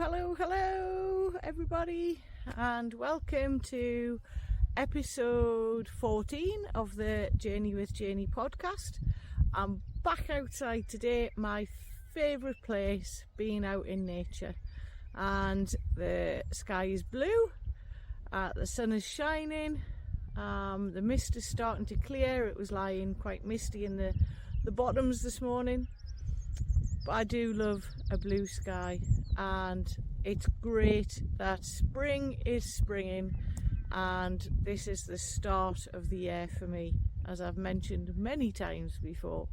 Hello everybody, and welcome to episode 14 of the JWJ podcast. I'm back outside today, my favourite place, being out in nature, and the sky is blue, the sun is shining, the mist is starting to clear. It was lying quite misty in the bottoms this morning. But I do love a blue sky, and it's great that spring is springing, and this is the start of the year for me, as I've mentioned many times before.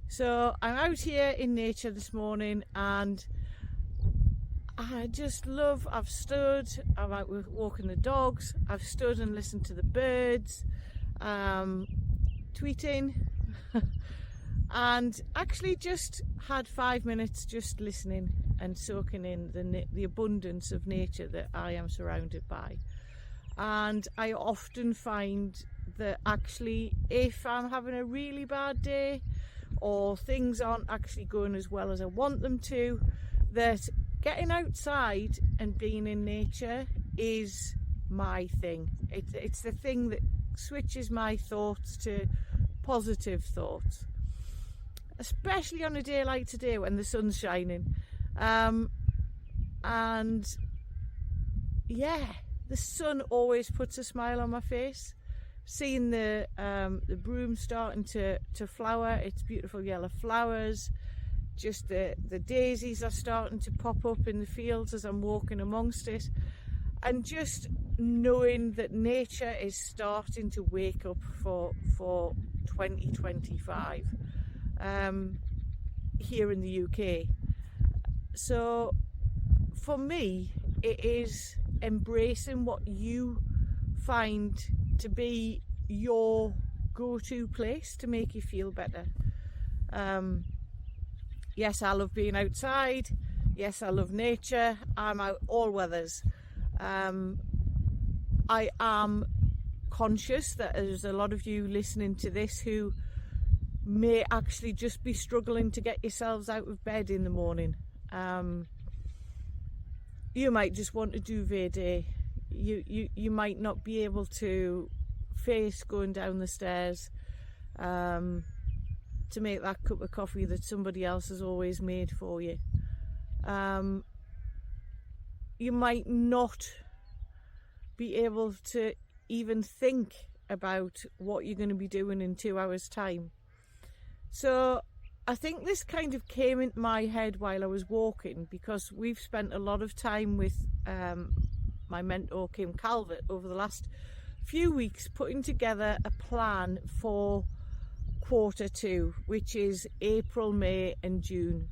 So I'm out here in nature this morning, and I just love, I'm out walking the dogs, I've stood and listened to the birds, tweeting, and actually just had 5 minutes just listening and soaking in the abundance of nature that I am surrounded by. And I often find that actually, if I'm having a really bad day or things aren't actually going as well as I want them to, that getting outside and being in nature is my thing. It's the thing that switches my thoughts to positive thoughts, especially on a day like today when the sun's shining. And yeah, the sun always puts a smile on my face. Seeing the broom starting to flower, its beautiful yellow flowers, just the daisies are starting to pop up in the fields as I'm walking amongst it, and just knowing that nature is starting to wake up for 2025 here in the UK. So for me, it is embracing what you find to be your go-to place to make you feel better. Yes, I love being outside. Yes, I love nature. I'm out all weathers. I am conscious that there's a lot of you listening to this who may actually just be struggling to get yourselves out of bed in the morning. You might just want a duvet day. You might not be able to face going down the stairs to make that cup of coffee that somebody else has always made for you. You might not be able to even think about what you're going to be doing in 2 hours' time. So I think this kind of came into my head while I was walking, because we've spent a lot of time with my mentor Kim Calvert over the last few weeks putting together a plan for Q2, which is April, May and June.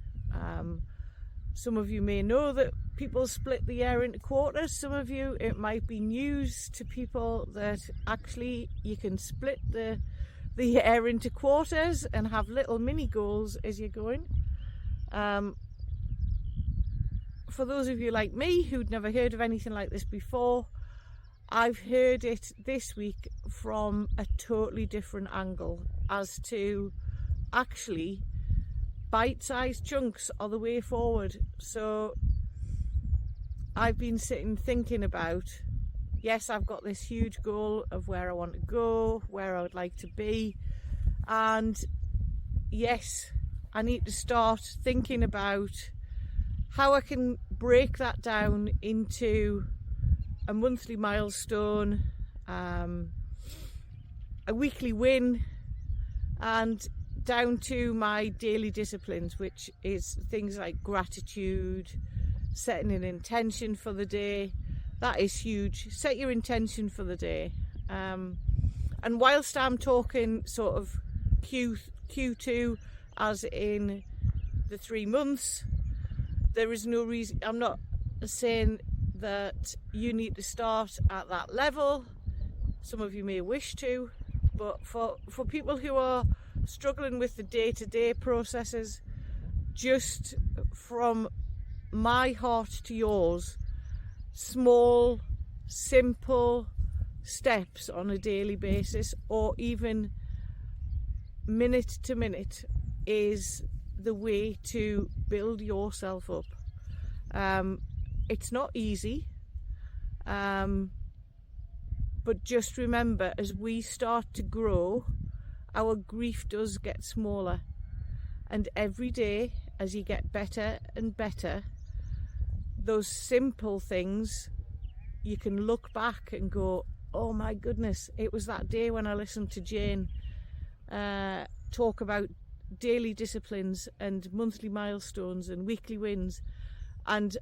Some of you may know that people split the year into quarters. Some of you, it might be news to people that actually you can split the year into quarters and have little mini goals as you're going. For those of you like me who'd never heard of anything like this before, I've heard it this week from a totally different angle, as to actually bite-sized chunks are the way forward. So I've been sitting thinking about, yes, I've got this huge goal of where I want to go, where I would like to be, and yes, I need to start thinking about how I can break that down into a monthly milestone, a weekly win, and down to my daily disciplines, which is things like gratitude, setting an intention for the day. That is huge. Set your intention for the day. And whilst I'm talking sort of Q2 as in the 3 months, there is no reason, I'm not saying that you need to start at that level. Some of you may wish to, but for people who are struggling with the day-to-day processes, just from my heart to yours, small, simple steps on a daily basis, or even minute to minute, is the way to build yourself up. It's not easy, but just remember, as we start to grow, our grief does get smaller, and every day as you get better and better, those simple things, you can look back and go, oh my goodness, it was that day when I listened to Jane talk about daily disciplines and monthly milestones and weekly wins, and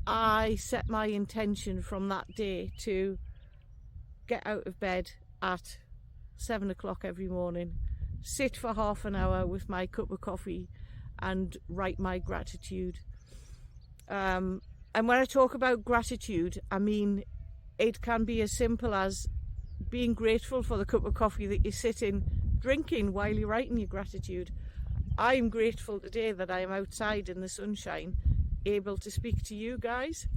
I set my intention from that day to get out of bed at 7 o'clock every morning, sit for half an hour with my cup of coffee and write my gratitude. And when I talk about gratitude, I mean it can be as simple as being grateful for the cup of coffee that you're sitting drinking while you're writing your gratitude. I'm grateful today that I am outside in the sunshine, able to speak to you guys,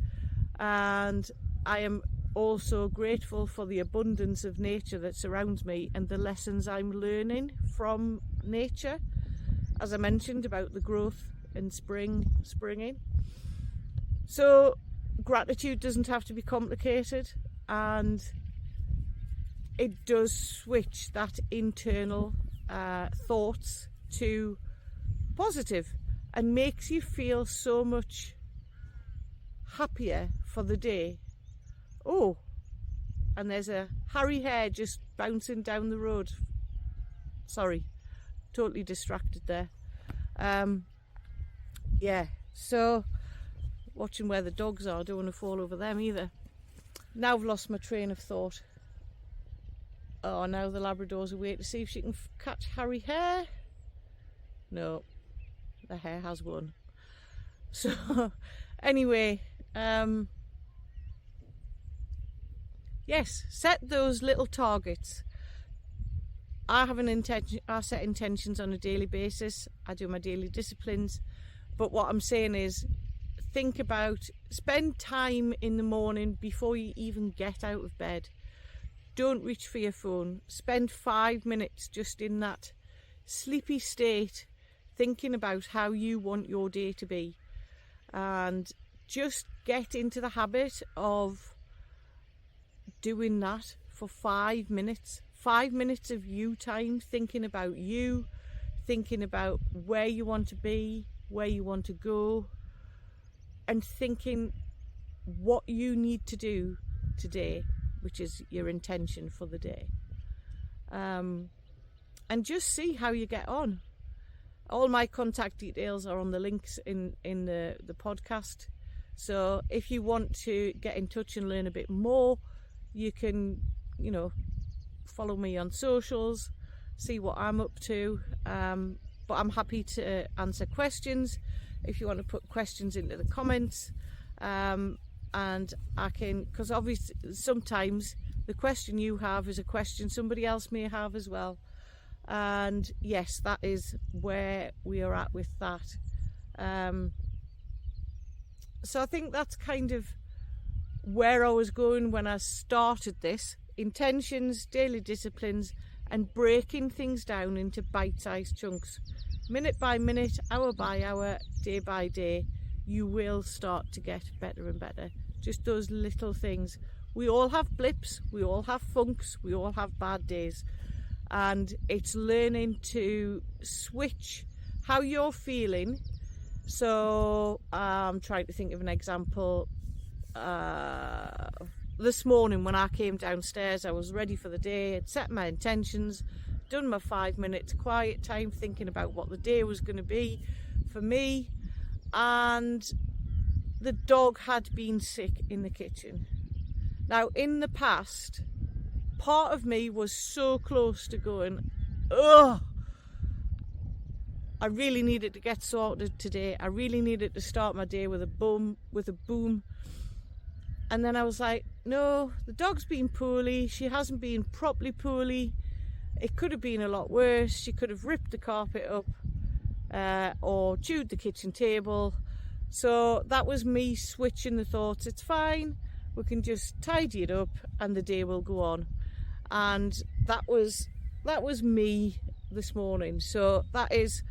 and I am also grateful for the abundance of nature that surrounds me and the lessons I'm learning from nature, as I mentioned about the growth and springing. So gratitude doesn't have to be complicated, and it does switch that internal thoughts to positive and makes you feel so much happier for the day. Oh, and there's a Harry hare just bouncing down the road. Sorry, totally distracted there. Yeah, so watching where the dogs are, don't want to fall over them either. Now I've lost my train of thought. Oh, now the Labrador's away to see if she can catch Harry hare. No, the hare has won. So anyway, yes, set those little targets. I have an intention. I set intentions on a daily basis. I do my daily disciplines. But what I'm saying is, think about, spend time in the morning before you even get out of bed. Don't reach for your phone. Spend 5 minutes just in that sleepy state, thinking about how you want your day to be. And just get into the habit of doing that for 5 minutes. 5 minutes of you time, thinking about you, thinking about where you want to be, where you want to go, and thinking what you need to do today, which is your intention for the day. And just see how you get on. All my contact details are on the links in the podcast. So if you want to get in touch and learn a bit more, you can, follow me on socials, see what I'm up to. But I'm happy to answer questions if you want to put questions into the comments. And I can, because obviously sometimes the question you have is a question somebody else may have as well. And yes, that is where we are at with that. So I think that's kind of where I was going when I started this. Intentions, daily disciplines, and breaking things down into bite-sized chunks. Minute by minute, hour by hour, day by day, you will start to get better and better. Just those little things. We all have blips, we all have funks, we all have bad days. And it's learning to switch how you're feeling. So I'm trying to think of an example. This morning when I came downstairs, I was ready for the day, had set my intentions, done my 5 minutes quiet time thinking about what the day was going to be for me, and the dog had been sick in the kitchen. Now in the past, part of me was so close to going, ugh, I really needed to get sorted today. I really needed to start my day with a boom. And then I was like, no, the dog's been poorly. She hasn't been properly poorly. It could have been a lot worse. She could have ripped the carpet up or chewed the kitchen table. So that was me switching the thoughts. It's fine. We can just tidy it up and the day will go on. And that was me this morning. So that is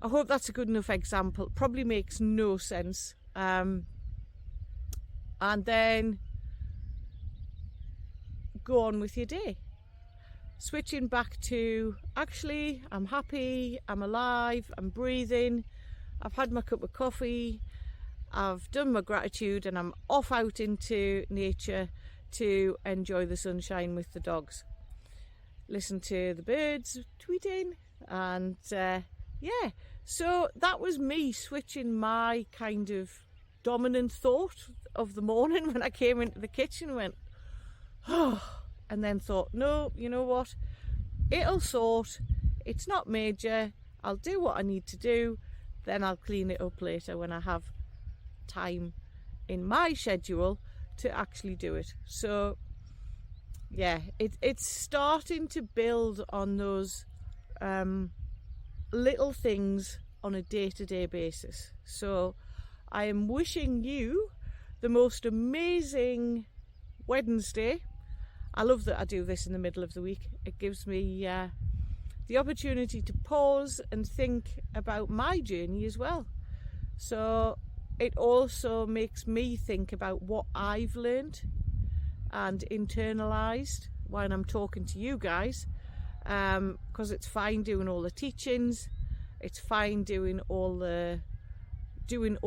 I hope that's a good enough example. Probably makes no sense. And then go on with your day. Switching back to, actually, I'm happy, I'm alive, I'm breathing, I've had my cup of coffee, I've done my gratitude, and I'm off out into nature to enjoy the sunshine with the dogs. Listen to the birds tweeting, and yeah, so that was me switching my kind of dominant thought of the morning when I came into the kitchen and went, oh, and then thought, no, you know what, it'll sort, it's not major, I'll do what I need to do, then I'll clean it up later when I have time in my schedule to actually do it. So yeah, it's starting to build on those little things on a day-to-day basis. So I am wishing you the most amazing Wednesday. I love that I do this in the middle of the week. It gives me the opportunity to pause and think about my journey as well. So it also makes me think about what I've learned and internalised when I'm talking to you guys, because it's fine doing all the teachings, it's fine doing all the doing,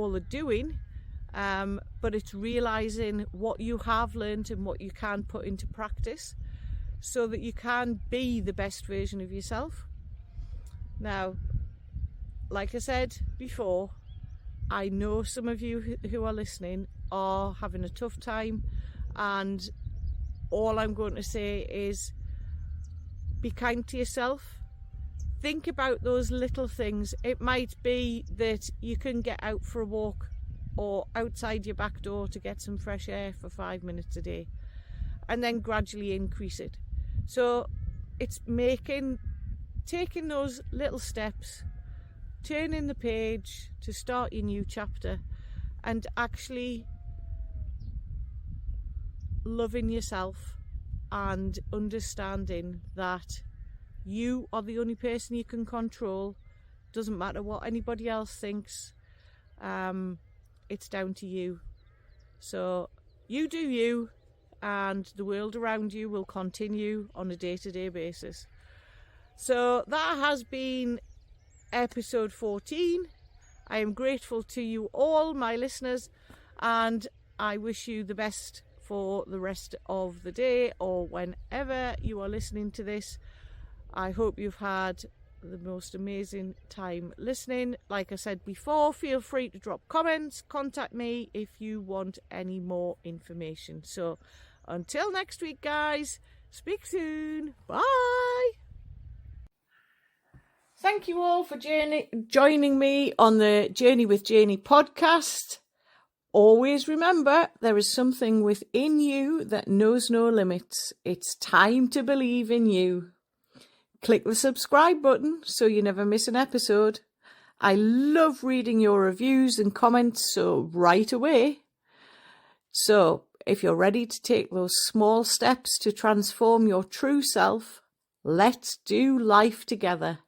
but it's realising what you have learned and what you can put into practice so that you can be the best version of yourself. Now, like I said before, I know some of you who are listening are having a tough time, and all I'm going to say is be kind to yourself. Think about those little things. It might be that you can get out for a walk or outside your back door to get some fresh air for 5 minutes a day, and then gradually increase it. So it's taking those little steps, turning the page to start your new chapter, and actually loving yourself and understanding that you are the only person you can control. Doesn't matter what anybody else thinks. It's down to you. So you do you, and the world around you will continue on a day-to-day basis. So that has been episode 14. I am grateful to you all, my listeners, and I wish you the best for the rest of the day or whenever you are listening to this. I hope you've had the most amazing time listening. Like I said before, feel free to drop comments, contact me if you want any more information. So until next week, guys, speak soon. Bye. Thank you all for joining me on the Journey with Janey podcast. Always remember, there is something within you that knows no limits. It's time to believe in you. Click the subscribe button so you never miss an episode. I love reading your reviews and comments, so right away. So if you're ready to take those small steps to transform your true self, let's do life together.